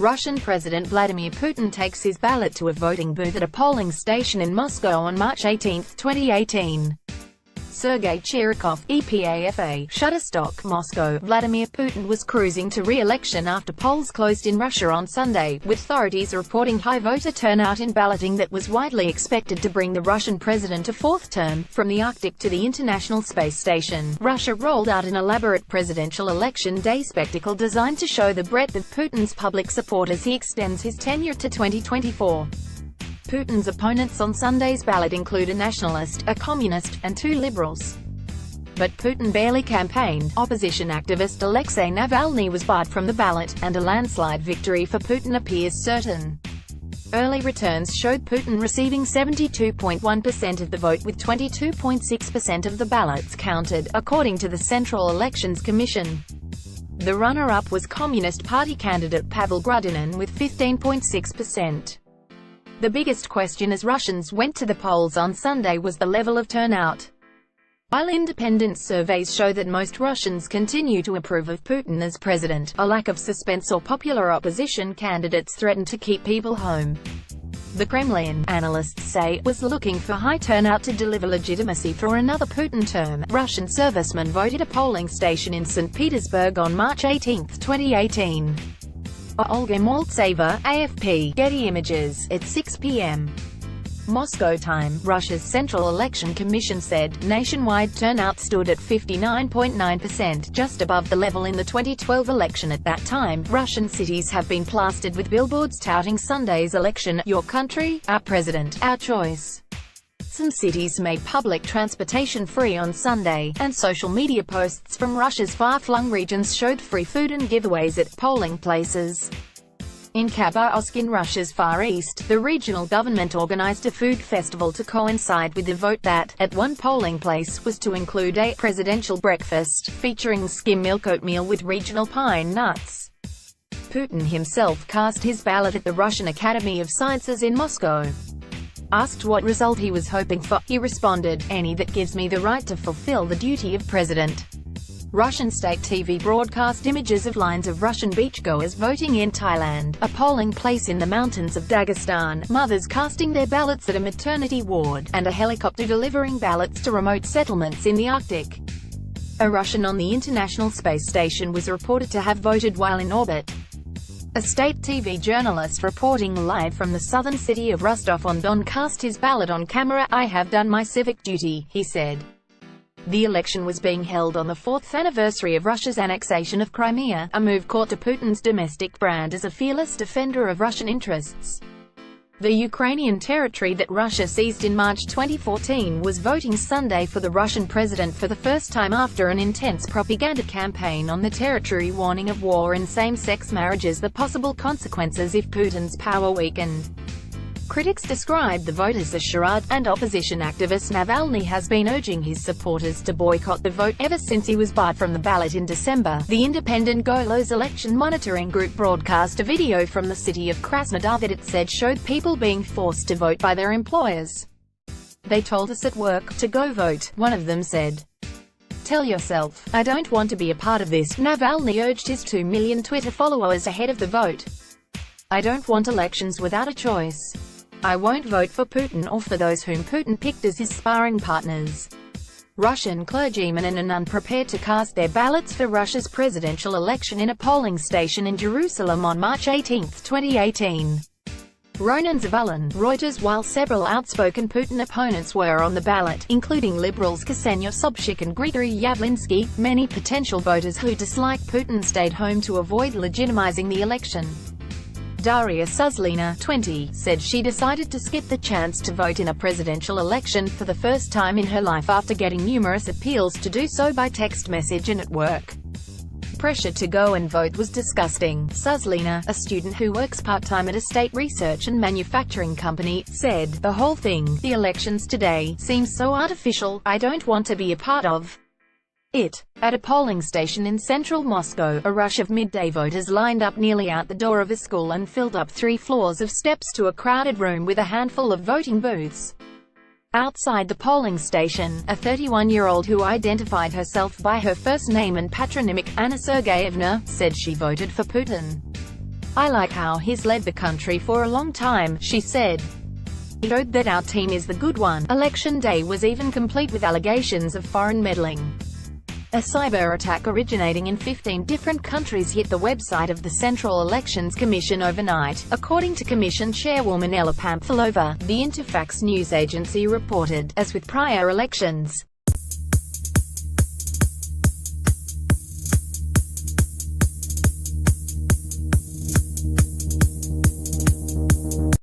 Russian President Vladimir Putin takes his ballot to a voting booth at a polling station in Moscow on March 18, 2018. Sergei Chirikov, EPAFA, Shutterstock, Moscow. Vladimir Putin was cruising to re-election after polls closed in Russia on Sunday, with authorities reporting high voter turnout in balloting that was widely expected to bring the Russian president a fourth term. From the Arctic to the International Space Station, Russia rolled out an elaborate presidential election day spectacle designed to show the breadth of Putin's public support as he extends his tenure to 2024. Putin's opponents on Sunday's ballot include a nationalist, a communist, and two liberals. But Putin barely campaigned. Opposition activist Alexei Navalny was barred from the ballot, and a landslide victory for Putin appears certain. Early returns showed Putin receiving 72.1% of the vote with 22.6% of the ballots counted, according to the Central Elections Commission. The runner-up was Communist Party candidate Pavel Grudinin with 15.6%. The biggest question as Russians went to the polls on Sunday was the level of turnout. While independent surveys show that most Russians continue to approve of Putin as president, a lack of suspense or popular opposition candidates threatened to keep people home. The Kremlin, analysts say, was looking for high turnout to deliver legitimacy for another Putin term. Russian servicemen voted at a polling station in St. Petersburg on March 18, 2018. Olga Maltseva, AFP, Getty Images, at 6 p.m. Moscow time. Russia's Central Election Commission said, nationwide turnout stood at 59.9%, just above the level in the 2012 election. At that time, Russian cities have been plastered with billboards touting Sunday's election, "Your country, our president, our choice." Some cities made public transportation free on Sunday, and social media posts from Russia's far-flung regions showed free food and giveaways at polling places. In Khabarovsk in Russia's Far East, the regional government organized a food festival to coincide with the vote that, at one polling place, was to include a presidential breakfast, featuring skim milk oatmeal with regional pine nuts. Putin himself cast his ballot at the Russian Academy of Sciences in Moscow. Asked what result he was hoping for, he responded, "Any that gives me the right to fulfill the duty of president." Russian state TV broadcast images of lines of Russian beachgoers voting in Thailand, a polling place in the mountains of Dagestan, mothers casting their ballots at a maternity ward, and a helicopter delivering ballots to remote settlements in the Arctic. A Russian on the International Space Station was reported to have voted while in orbit. A state TV journalist reporting live from the southern city of Rostov-on-Don cast his ballot on camera. "I have done my civic duty," he said. The election was being held on the 4th anniversary of Russia's annexation of Crimea, a move caught to Putin's domestic brand as a fearless defender of Russian interests. The Ukrainian territory that Russia seized in March 2014 was voting Sunday for the Russian president for the first time after an intense propaganda campaign on the territory warning of war and same-sex marriages, the possible consequences if Putin's power weakened. Critics described the vote as a charade, and opposition activist Navalny has been urging his supporters to boycott the vote ever since he was barred from the ballot in December. The independent Golos election monitoring group broadcast a video from the city of Krasnodar that it said showed people being forced to vote by their employers. "They told us at work to go vote," one of them said. "Tell yourself, I don't want to be a part of this," Navalny urged his 2 million Twitter followers ahead of the vote. "I don't want elections without a choice. I won't vote for Putin or for those whom Putin picked as his sparring partners." Russian clergymen and a nun prepared to cast their ballots for Russia's presidential election in a polling station in Jerusalem on March 18, 2018. Ronan Zavalin, Reuters. While several outspoken Putin opponents were on the ballot, including liberals Ksenia Sobchak and Grigory Yavlinsky, many potential voters who dislike Putin stayed home to avoid legitimizing the election. Daria Suslina, 20, said she decided to skip the chance to vote in a presidential election for the first time in her life after getting numerous appeals to do so by text message and at work. "Pressure to go and vote was disgusting," Suslina, a student who works part-time at a state research and manufacturing company, said. "The whole thing, the elections today, seems so artificial. I don't want to be a part of it." At a polling station in central Moscow, a rush of midday voters lined up nearly out the door of a school and filled up 3 floors of steps to a crowded room with a handful of voting booths. Outside the polling station, a 31-year-old who identified herself by her first name and patronymic, Anna Sergeyevna, said she voted for Putin. "I like how he's led the country for a long time," she said. "It showed that our team is the good one." Election day was even complete with allegations of foreign meddling. A cyber attack originating in 15 different countries hit the website of the Central Elections Commission overnight, according to Commission Chairwoman Ella Pamphilova, the Interfax news agency reported. As with prior elections,